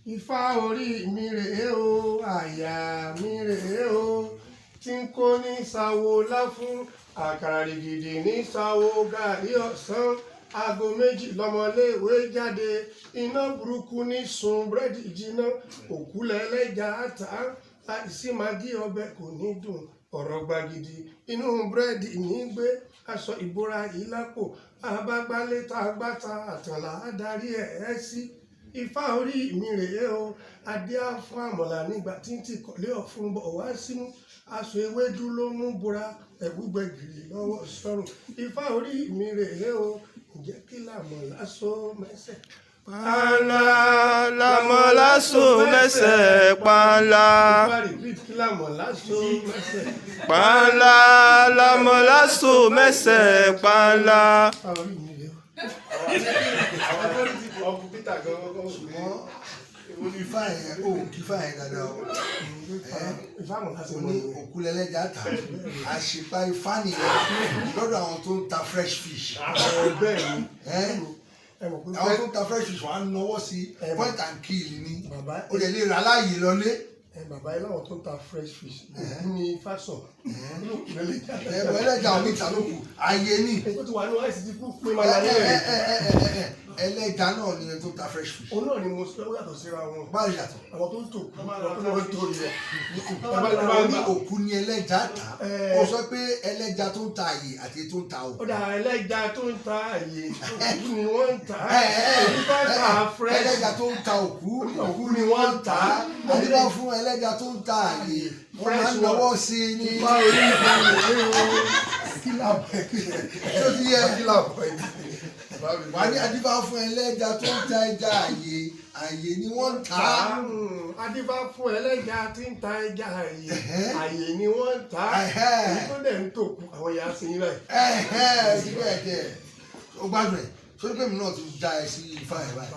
Ifá orí mi rèé o, àyà mi rèé o, tí ń kó ní sáwó láfún, àkàrà rìgìdì ní sáwó gàrí ọ̀sán, aago méjì lọmọléèwé jáde, iná burúkú ní sun búrẹ́dì jiná, òkú lẹ́lẹ́jà àtà, láìsí magí ọbẹ̀ kò ní dùn, ọ̀rọ̀ gbàgìdì inú búrẹ́dì ní gbé, aṣọ ìbora yìí lápò, àbágbálẹ̀ tá a gbáta àtànlá adarí ẹ̀ sí. Ifá orí mi rèé o, adé á fún àmọ̀là nígbà tí ń tìkọ̀lé ọ̀fun bọ̀ wá sínú, aṣọ ewédú ló mú bora, ẹ̀wù gbẹ̀gìrì lọ́wọ́ sọ́rùn. Ifá orí mi rèé o, ǹjẹ́ kí làmọ̀là so mẹ́sẹ̀? Pànlá làmọ̀là so mẹ́sẹ̀ pànlá. Ifá repeat, kí làmọ̀là so mẹ́sẹ̀? Pànlá làmọ̀là so mẹ́sẹ̀ pànlá. Ifá orí mi rèé o. Àwọn tó ti kọ ọkùnrin Peter gan-an ṣùgbọ́n ìwúni ifá yẹn ó kí ifá yẹn dáadáa o. Ifá àmọ̀là so ó ní mẹ́sẹ̀. òkú lẹ́lẹ́jà tà àṣìpa ifá nìyẹn lọ́dọ̀ àwọn tó ń ta fresh fish. Bẹ́ẹ̀ ni, ẹ mọ̀ pé àwọn tó ń ta fresh fish wọ́n á náwó sí point and kill ni bàbá ó lè lè ra láàyè lọlé. bàbá yìí láwọn tó ń ta fresh fish òkú ní Ifá sàn olóòkú lẹ́lẹ́jà. ẹ̀bùn ẹlẹ́jà omi ìta ló kù ayé ní. ó ti wà ní ọ̀ẹ́sì tí kú pé máa yà lẹ́rẹ̀ẹ́. ẹlẹ́jà náà ni ẹni tó ta fresh fish. òun náà ni mo sọ yàtọ̀ síra wọn. báyìí yàtọ̀. àwọn tó ń tò kú àwọn tó ń tò yẹ. wọ́n ní òkú ni ẹlẹ́jà ta ó sọ pé ẹlẹ́jà tó ń ta àyè àti tó ń ta òkú. ó dà ẹlẹ́jà tó ń ta àyè òkú ni wọ́n ń tà á. Ifá ta fresh. ẹlẹ́jà tó ń ta òkú òkú ni wọ́n ń tà á. àdìbá fún ẹlẹ́jà tó ń ta àyè wọ́n máa ń náwó sí i ní. Ifá orí ìgbà rèé o. kí làbọ̀ ẹ̀ kí tó ti yẹ kí làbọ̀ ẹ̀ wà ní àdìbá fún ẹlẹ́jà tó ń ta ẹja àyè ni wọ́n ń tà á. Adífá fún ẹlẹ́jà tí ń ta ẹja àyè ni wọ́n ń tà á. Ẹ̀hẹ́. èyí tó dẹ̀ ń tòkù àwọn ìyá sí yín báyìí. síbẹ̀ kẹ́ ẹ̀ ó gbádùn ẹ̀ sórí pé mi náà ti já ẹ sí ifá ẹ̀ báyìí.